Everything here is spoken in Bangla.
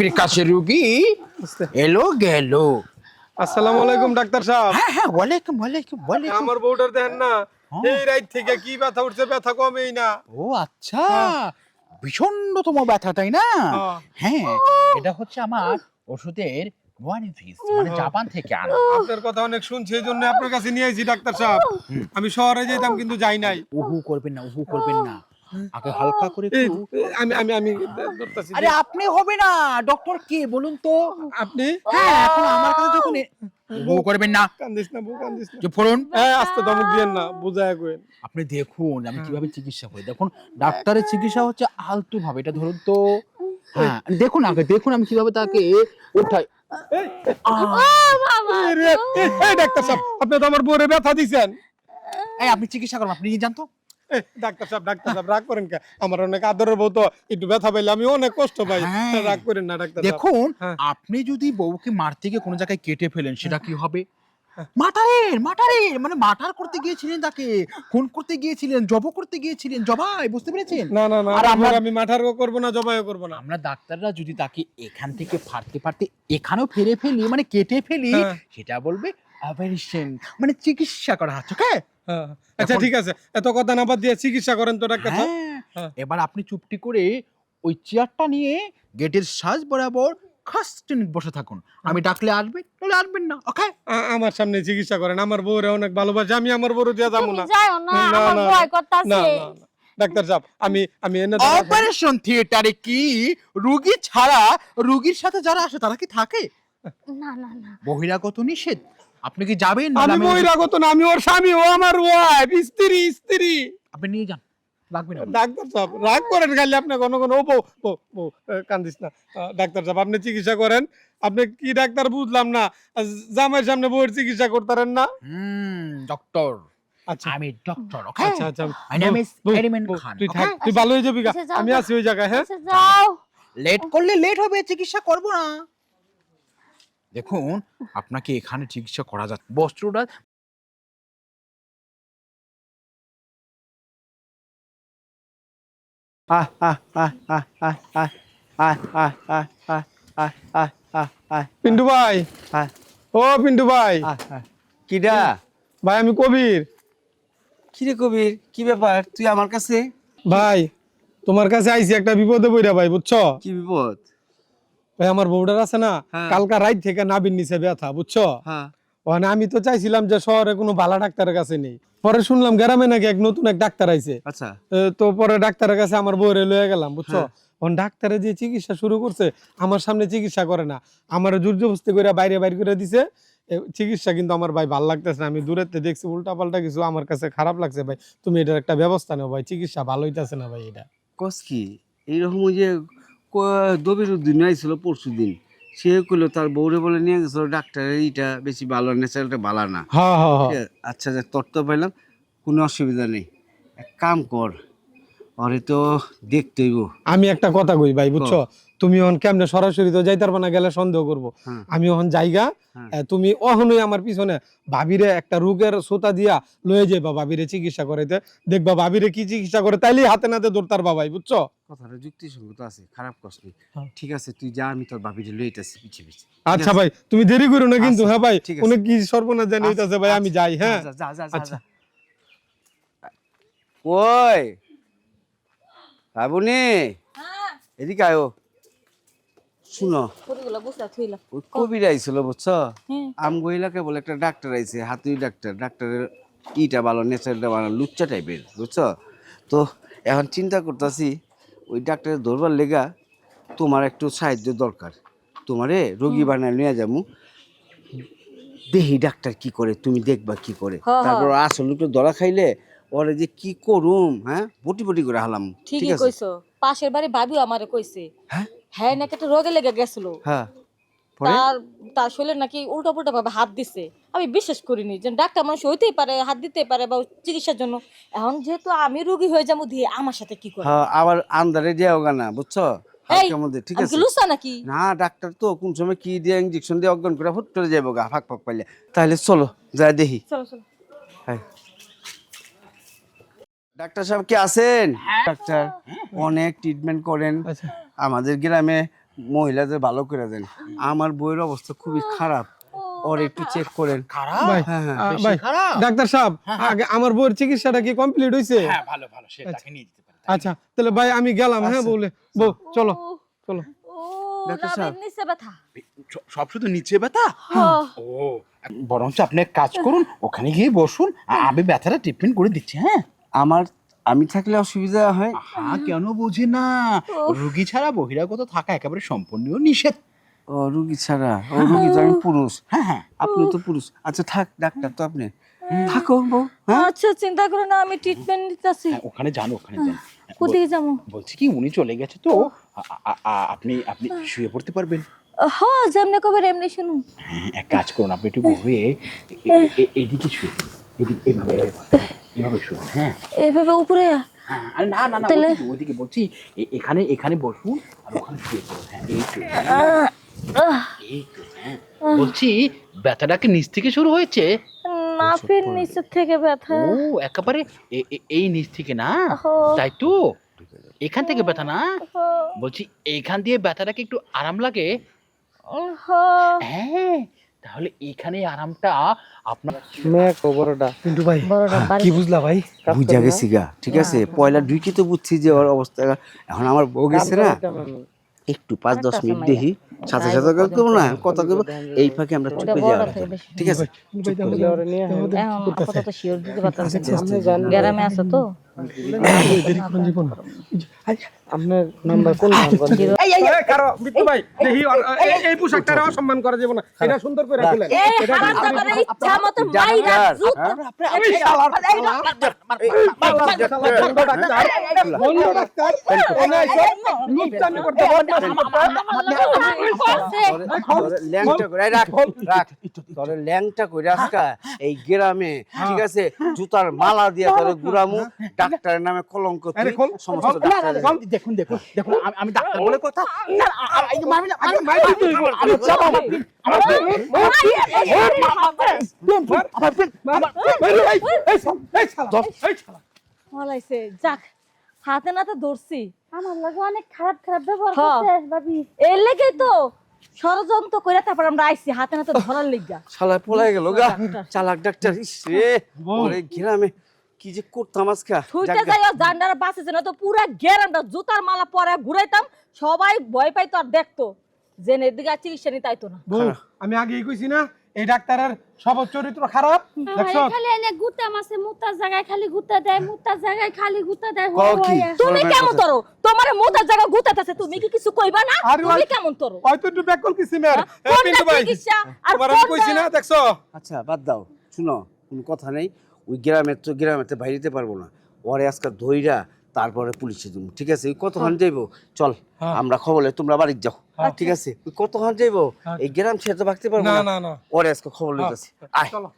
বিকাশের রুগী এলো গেল। আসসালামু আলাইকুম ডাক্তার সাহেব। হ্যাঁ হ্যাঁ, ওয়ালাইকুম ওয়ালাইকুম ওয়ালাইকুম। আমার বউটার দেখেন না, হ্যাঁ। এই রাত থেকে কি ব্যথা উঠছে, ব্যথা কমেই না। ও আচ্ছা, ভীষণতম ব্যথা তাই না? হ্যাঁ। হ্যাঁ, এটা হচ্ছে আমার ওষুধের ওয়ানিফিস, মানে জাপান থেকে আনা। আপনার কথা অনেক শুনছি, এই জন্য আপনার কাছে নিয়ে আইছি ডাক্তার সাহেব। আমি শহরে যেতাম কিন্তু যাই নাই। উহু করবেন না, উহু করবেন না, আগে হালকা করে এই, একটু। আমি আমি আমি ধরতাছি। আরে আপনি হবে না, ডক্টর কে বলুন তো? আপনি হ্যাঁ, এখন আমার কাছে যখন উহু করবেন না, কান্দিস না বউ, কান্দিস না। চুপ করুন। হ্যাঁ, আস্তে ধমক দিয়েন না, বুঝায় কইন। আপনি দেখুন আমি কিভাবে চিকিৎসা করি। দেখুন, ডাক্তারের চিকিৎসা হচ্ছে আলতু ভাবে, এটা ধরুন তো। হ্যাঁ, দেখুন আগে দেখুন আমি কিভাবে তাকে উঠাই। এই রে, এই ডাক্তার সাহেব, আপনি তো আমার বউরে ব্যথা দিছেন। এই আপনি চিকিৎসা করুন, আপনি নিয়ে যান তো। ডাক্তার সাহেব রাগ করেন কে? আমার অনেক আদরের বউ তো, একটু ব্যথা পাইলে আমি অনেক কষ্ট পাই। হ্যাঁ। রাগ করেন না ডাক্তার সাহেব। দেখুন, হ্যাঁ। আপনি যদি বউকে মারতে গিয়ে কোনো জায়গায় কেটে ফেলেন, সেটা কি হবে? মার্টারের মানে মার্টার করতে গিয়েছিলেন, তাকে খুন করতে গিয়েছিলেন, জব করতে গিয়েছিলেন, জবাই, বুঝতে পেরেছেন? না না না, আর আমি মাঠারও করব না, জবাইও করব না। আমরা ডাক্তাররা যদি তাকে এখান থেকে ফাড়তে ফাড়তে এখানেও ফেলে ফেলি, মানে কেটে ফেলি, হ্যাঁ। সেটা বলবে অপারেশন, মানে চিকিৎসা করা হচ্ছে। ওকে? হ্যাঁ, আচ্ছা ঠিক আছে, এত কথা না বাদ দিয়ে চিকিৎসা করেন তো ডাক্তার সাহেব। হ্যাঁ। এবার আপনি চুপটি করে ওই চেয়ারটা নিয়ে গেটের সাজ বরাবর খাস্তে বসে থাকুন। আমি ডাকলে আসবেন, নইলে আসবেন না। ওকে? আমার সামনে চিকিৎসা করেন, আমার বউরে অনেক ভালোবাসি, আমি আমার বউরে দিয়া যাবো না। তুমি যাও না, না, আমার না, ভয় না, করতাছে। না, না। ডাক্তার সাহেব, আমি এনে দাঁড়াবো। অপারেশন থিয়েটারে কি রোগী ছাড়া রোগীর সাথে যারা আসে তারা কি থাকে? না না না, বহিরাগত নিষেধ। আপনি কি যাবেন? আমি নাহলে বহিরাগত না, আমি ওর স্বামী, ও আমার ওয়াইফ, স্ত্রী। আপনি নিয়ে যান, লাগবে না। ডাক্তার সাহেব রাগ করেন খালি, আপনি কোনো কোনো ও বউ বউ বউ, কান্দিস না। ডাক্তার সাহেব আপনি চিকিৎসা করেন। আপনি কি ডাক্তার বুঝলাম না, জামাইয়ের সামনে বউয়ের চিকিৎসা করতারেন না? ডক্টর, আচ্ছা আমি ডক্টর। ওকে? আচ্ছা আচ্ছা, মাই নেম ইজ বউ, এরিমেন বউ, খান। তুই ওকে? থাক, তুই ভালো হয়ে যাবি গা। আচ্ছা, যাও, আমি যাও। আছি ওই জায়গায়। হ্যাঁ, আচ্ছা যাও। লেট করলে লেট হবে, চিকিৎসা করব না। দেখুন, আপনাকে এখানে চিকিৎসা করা যাচ্ছে। বস্ত্রটা আহ আহ আহ আহ আহ আহ আহ আহ আহ আহ আহ আহ আহ আহ পিন্টু ভাই, আহ ও পিন্টু ভাই, আহ আহ। কিডা? ভাই আমি কবির। কি রে কবির, কি ব্যাপার তুই আমার কাছে? ভাই তোমার কাছে আইছি একটা বিপদে পড়া ভাই, বুঝছো? কি বিপদ? ভাই আমার বউটার আছে না, হ্যাঁ। কালকা রাত থেকে নাবির নিচে ব্যথা, বুঝছো? হ্যাঁ ওখানে আমি তো চাইছিলাম যে শহরে কোনো ভালো ডাক্তারের কাছে নেই, পরে শুনলাম গ্রামে নাকি এক নতুন এক ডাক্তার আইছে। আচ্ছা তো পরে ডাক্তারের কাছে আমার বউরে লয়ে গেলাম, বুঝছো? হ্যাঁ। এখন ডাক্তারে যে চিকিৎসা শুরু করছে, আমার সামনে চিকিৎসা করে না, আমার জোরজবস্তি করে বাইরে বাইর করে দিছে। চিকিৎসা কিন্তু আমার ভাই ভাল লাগতেছে না, আমি দূরেতে দেখছি উল্টা পাল্টা কিছু, আমার কাছে খারাপ লাগছে ভাই। তুমি এটার একটা ব্যবস্থা নাও ভাই, চিকিৎসা ভালো হইতাছে না ভাই এটা। কস কি এইরকম? ওই যে দবির উদ্দিন আইছিল পরশু দিন, সে কইলো তার বউরে বলে নিয়ে গেছিল ডাক্তারের এইটা বেশি ভালো, ন্যাচারালটা ভালো না। হ্যাঁ হ্যাঁ হ্যাঁ। ঠিক আছে? আচ্ছা যাক, তোর তো পাইলাম, কোনো অসুবিধা নেই। এক কাম কর, ওরে তো দেখতে হইব। আমি একটা কথা কই ভাই, বুঝছো? তুমি এখন কেমনে সরাসরি তো যাইতে পারবা না, গেলে সন্দেহ করবো। হ্যাঁ। আমি এখন জায়গা, হ্যাঁ। তুমি অহনই আমার পিছনে ভাবিরে একটা রোগের সোতা দিয়া লয়ে যাইবা, ভাবিরে চিকিৎসা করাইতে। দেখবা ভাবিরে কি চিকিৎসা করে, তাইলেই হাতে নাতে দৌড়তার ভাই, বুঝছো? কথাটা যুক্তিসঙ্গত আছে, খারাপ কষ্ট নেই। হ্যাঁ। ঠিক আছে তুই যা, আমি তোর ভাবিরে লইতেছি পিছে পিছে। আচ্ছা ভাই, তুমি দেরি করো না কিন্তু। আচ্ছা, হ্যাঁ ভাই, ঠিক আছে। অনেক কি সর্বনাশ জানি হইতাছে ভাই, আমি যাই। হ্যাঁ যা যা যা যা আচ্ছা। ওই বাবুনি, এদিকে আয়ো। শুনো, পুরিগুলো বুঝলা থইলা। ওই কবির আইছিল, বুঝছো? হ্যাঁ। আমগো এলাকায় বলে একটা ডাক্তার আইছে, হাতুড়ি ডাক্তার। ডাক্তারের ইটা ভালো, নেচারটা ভালো, লুচ্চা টাইপের, বুঝছো? তো এখন চিন্তা করতেছি ওই ডাক্তারের ধরবার লেগা তোমার একটু সাহায্য দরকার। তোমারে রোগী বানায় নিয়ে যাবো, দেহি ডাক্তার কি করে, তুমি দেখবা কি করে। হ্যাঁ, তারপর আসল একটু ধরা খাইলে ওরে যে কি করুম, হ্যাঁ বটি বটি করে হালাম। ঠিক ঠিকই আছে? কইছো, পাশের বাড়ি ভাবিও আমারে কইছে। হ্যাঁ হ্যাঁ, নাকি একটা রোগে লেগে গেছিল। হ্যাঁ। পরে তার তার শরীরে নাকি উল্টা পুল্টা ভাবে হাত দিছে। আমি বিশ্বাস করিনি যে ডাক্তার মানুষ হইতেই পারে, হাত দিতে পারে বা চিকিৎসার জন্য। এখন যেহেতু আমি রোগী হয়ে যাবো, দিয়ে আমার সাথে কি করে? হ্যাঁ, আবার আন্দারে দেওয়া গানা, বুঝছো? এই, হালকার মধ্যে, ঠিক আমি আছে? কি লুসা নাকি? না, ডাক্তার তো কোন সময় কি দিয়ে ইঞ্জেকশন দিয়ে অজ্ঞান করে হুট করে যাবো গা, ফাঁক ফাঁক পাইলে। তাহলে চলো যাই দেখি। চলো চলো। হ্যাঁ। ডাক্তার সাহেব কি আছেন? ডাক্তার অনেক ট্রিটমেন্ট করেন আচ্ছা। আমাদের গ্রামে, মহিলাদের ভালো করে দেন, আমার বইয়ের অবস্থা খুবই খারাপ, ওর একটু চেক করেন। খারাপ? ভাই হ্যাঁ, হ্যাঁ। বেশি ভাই খারাপ? ডাক্তার সাহেব আগে আমার বউয়ের চিকিৎসাটা কি কমপ্লিট হয়েছে? হ্যাঁ, ভালো ভালো, সেটাকে নিয়ে যেতে পারেন। আচ্ছা তাহলে ভাই আমি গেলাম। হ্যাঁ বলে বউ চলো চলো। ও ডাক্তার রাবের সাহেব। নিচে ব্যথা। সব শুধু নিচে ব্যথা? হ্যাঁ। ও, বরঞ্চ আপনি এক কাজ করুন, ওখানে গিয়ে বসুন, আমি ব্যথাটা ট্রিটমেন্ট করে দিচ্ছি। হ্যাঁ, আমি থাকলে অসুবিধা হয়? হ্যাঁ, কেন বোঝে না? রোগী ছাড়া বহিরাগত থাকা একেবারে সম্পূর্ণ নিষেধ। ও রুগী ছাড়া, ও রুগী তো আমি পুরুষ, হ্যাঁ হ্যাঁ, আপনি তো পুরুষ। আচ্ছা থাক, ডাক্তার তো আপনি থাকো বউ। হ্যাঁ আচ্ছা চিন্তা করো না, আমি ট্রিটমেন্ট নিতেছি। হ্যাঁ, ওখানে যান, ওখানে যান। কোথায় যাবো? বলছি কি, উনি চলে গেছে তো, আপনি আপনি শুয়ে পড়তে পারবেন। হ্যাঁ যেমনি কবে এমনি শুনুন। হ্যাঁ, এক কাজ করুন, আপনি একটু ঘুরে এদিকে শুয়ে পড়ুন। এদিকে, এভাবে এভাবে শুনুন। হ্যাঁ এইভাবে উপরে? হ্যাঁ, আরে না না না, তাহলে? ওইদিকে বলছি, এখানে এখানে বসুন আর ওখানে শুয়ে পড়ুন। হ্যাঁ, এই তো, এই তো। হ্যাঁ, বলছি ব্যথাটা কি নিচ থেকে শুরু হয়েছে? নাভির নিচের থেকে ব্যথা। ও, একেবারে এই নিচ থেকে না? হো, তাই তো, এখান থেকে ব্যথা না? হো, বলছি এইখান দিয়ে ব্যথাটা কি একটু আরাম লাগে? হো। হ্যাঁ, তাহলে এখানে আরামটা আপনার। মেয়ে খবরটা কিন্তু ভাই বড়টা বাড়ি। কি বুঝলা ভাই? বুঝা গেছি গা, ঠিক আছে। পয়লা ঢুকি তো বুঝছি যে ওর অবস্থা। এখন আমার বউ গেছে না, একটু 5-10 মিনিট দেখি, সাথে সাথে করবো না, কথা করবো, এই ফাঁকে আমরা ওটা চুপে বড়টা যাওয়া, থেকে বেশি। ঠিক আছে? এখন আপাতত শিওর দিতে পারতেছি না। গ্রামে আছে তো। আপনার নাম্বার কোন নাম্বার? এই কারো বিট্টু ভাই দেখি এই পোশাকটা অসম্মান করা যাবে না, এটা সুন্দর করে খুলেন। এই হারামজাদার ইচ্ছা মতো মাইরা জুত। বন্ধ ডাক্তার কোন আইছো লুচ্চামি করতে ল্যাংটা করে রাখ রাখ, তোর ল্যাংটা করে আজকা এই গ্রামে, ঠিক আছে, জুতার মালা দিয়ে তোর গুড়ামু, ডাক্তারের নামে কলঙ্ক, তুই সমস্ত ডাক্তার। দেখুন দেখুন দেখুন, আমি ডাক্তার বলে কথা। হলাইছে যাক, হাতে নাতে ধরছি। আমার লাগে অনেক খারাপ খারাপ ব্যবহার হ্যাঁ। করছে ভাবি। এর লেগেই তো ষড়যন্ত্র করে তারপর আমরা আইছি হাতে নাতে ধরার লিগা। শালা পলাই গেল গা, চালাক ডাক্তার। ইস রে, ওরে গ্রামে কি যে করতাম আজকা। ছুটে যাই জান্ডার বাসে যেন তো পুরা গ্যারান্ডা জুতার মালা পরে ঘুরাইতাম, সবাই ভয় পাইতো আর দেখতো যে এদিকে চিকিৎসা নিতে আইতো না। বউ আমি আগেই কইছি না এই ডাক্তারের সব চরিত্র খারাপ। দেখছো খালি এনে গুতা মাছে মুতার জায়গায় খালি গুতা দেয়, মুতার জায়গায় খালি গুতা দেয়। কও কি? তুমি কেমন তরো? তোমার মোটার জায়গা গুতাতেছে, তুমি কি কিছু কইবা না? আরে তুমি ভাই, কেমন তরো? হয়তো একটু ব্যাকল কিছি মের এই কোনটা পিন্টু ভাই চিকিৎসা আর তোমার আমি কইছি না, কোনটা? দেখছো? আচ্ছা বাদ দাও, শুনো, কোনো কথা নেই। ওই গ্রামেতে বাইরেতে পারবো না, ওরে আজকে ধইরা তারপরে পুলিশে দিব, ঠিক আছে? ওই কতক্ষণ যাইবো, চল হ্যাঁ। আমরা খবর লই, তোমরা বাড়ি যাও, ঠিক আছে? ওই কতক্ষণ যাইবো, হ্যাঁ। এই গ্রাম ছেড়ে তো ভাগতে পারবো না না, না না ওরে আজকে খবর লইতেছি। আয় চলো